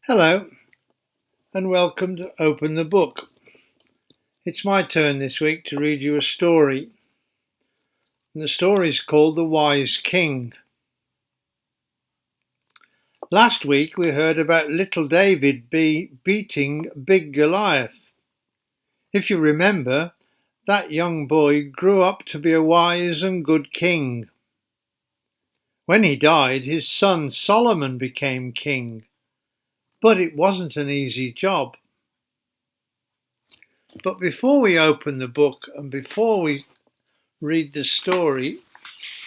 Hello and welcome to Open the Book. It's my turn this week to read you a story. And the story is called The Wise King. Last week we heard about little David beating big Goliath. If you remember, that young boy grew up to be a wise and good king. When he died, his son Solomon became king. But it wasn't an easy job. But before we open the book and before we read the story,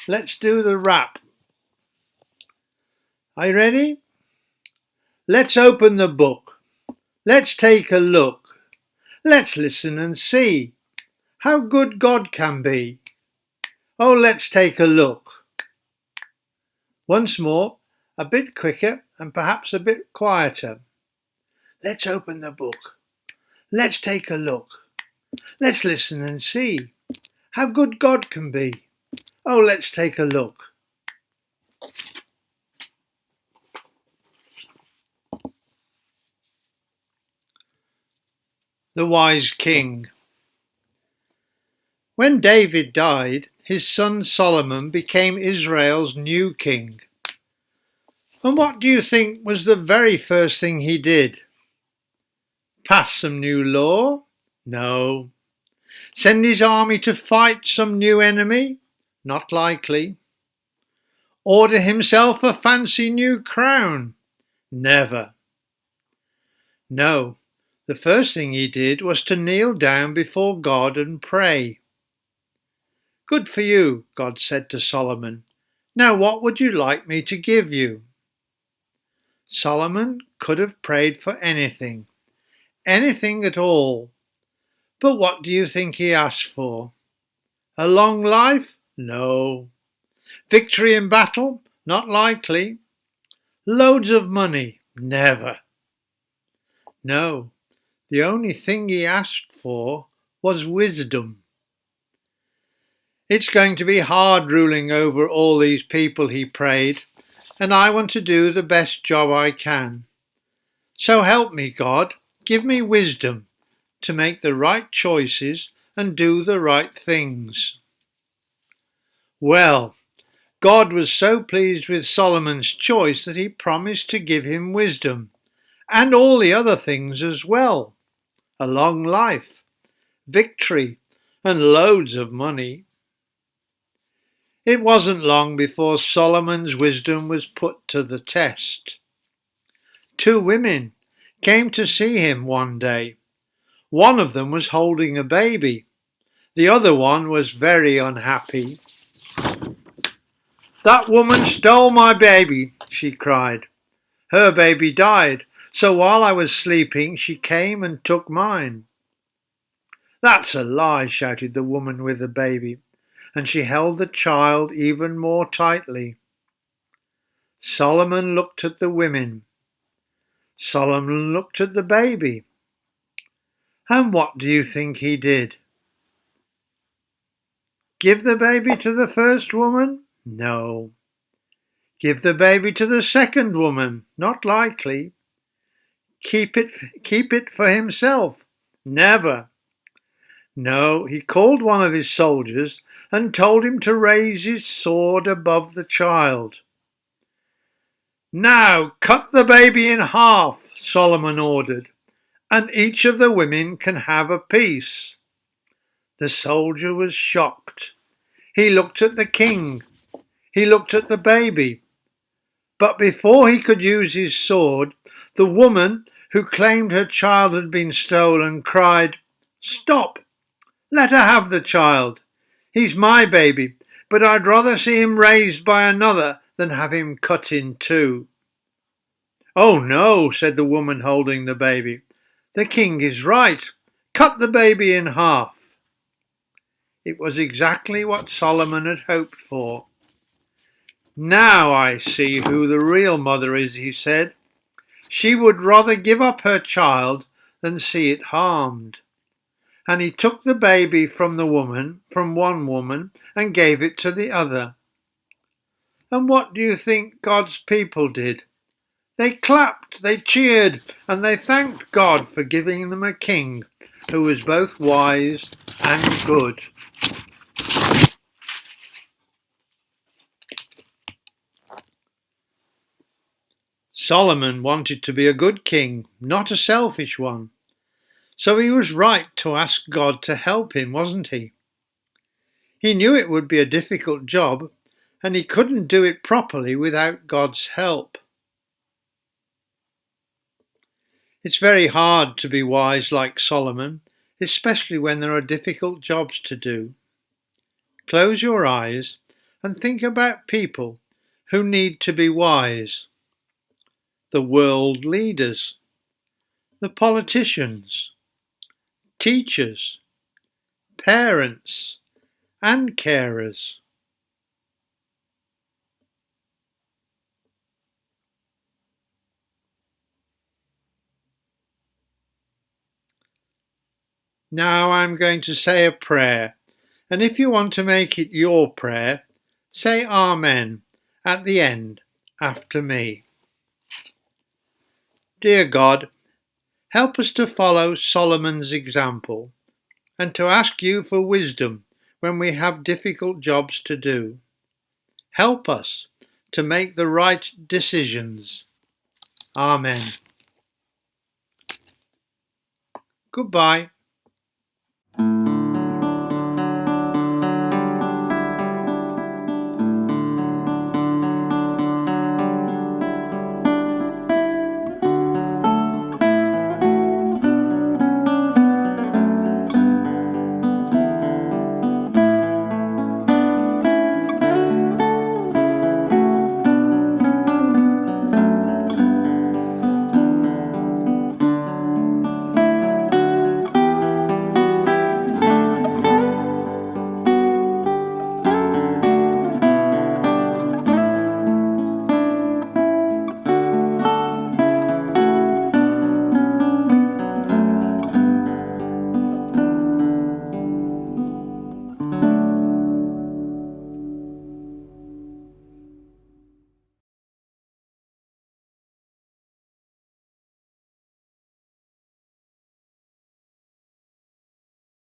let's do the rap. Are you ready? Let's open the book. Let's take a look. Let's listen and see how good God can be. Oh, let's take a look. Once more, a bit quicker and perhaps a bit quieter. Let's open the book. Let's take a look. Let's listen and see how good God can be. Oh, let's take a look. The Wise King. When David died, his son Solomon became Israel's new king. And what do you think was the very first thing he did? Pass some new law? No. Send his army to fight some new enemy? Not likely. Order himself a fancy new crown? Never. No, the first thing he did was to kneel down before God and pray. Good for you, God said to Solomon. Now what would you like me to give you? Solomon could have prayed for anything at all. But what do you think he asked for? A long life? No. Victory in battle? Not likely. Loads of money? Never. No, the only thing he asked for was wisdom. It's going to be hard ruling over all these people, he prayed, and I want to do the best job I can. So help me, God, give me wisdom to make the right choices and do the right things. Well, God was so pleased with Solomon's choice that he promised to give him wisdom, and all the other things as well. A long life, victory, and loads of money. It wasn't long before Solomon's wisdom was put to the test. Two women came to see him one day. One of them was holding a baby. The other one was very unhappy. That woman stole my baby, she cried. Her baby died, so while I was sleeping, she came and took mine. That's a lie, shouted the woman with the baby, and she held the child even more tightly. Solomon looked at the women. Solomon looked at the baby. And what do you think he did? Give the baby to the first woman? No. Give the baby to the second woman? Not likely. Keep it for himself? Never. No, he called one of his soldiers and told him to raise his sword above the child. Now cut the baby in half, Solomon ordered, and each of the women can have a piece. The soldier was shocked. He looked at the king. He looked at the baby. But before he could use his sword, the woman who claimed her child had been stolen cried, Stop! Let her have the child. He's my baby, but I'd rather see him raised by another than have him cut in two. Oh no, said the woman holding the baby. The king is right. Cut the baby in half. It was exactly what Solomon had hoped for. Now I see who the real mother is, he said. She would rather give up her child than see it harmed. And he took the baby from one woman, and gave it to the other. And what do you think God's people did? They clapped, they cheered, and they thanked God for giving them a king who was both wise and good. Solomon wanted to be a good king, not a selfish one. So he was right to ask God to help him, wasn't he? He knew it would be a difficult job, and he couldn't do it properly without God's help. It's very hard to be wise like Solomon, especially when there are difficult jobs to do. Close your eyes and think about people who need to be wise. The world leaders, the politicians, teachers, parents, and carers. Now I'm going to say a prayer, and if you want to make it your prayer, say Amen at the end after me. Dear God, help us to follow Solomon's example and to ask you for wisdom when we have difficult jobs to do. Help us to make the right decisions. Amen. Goodbye.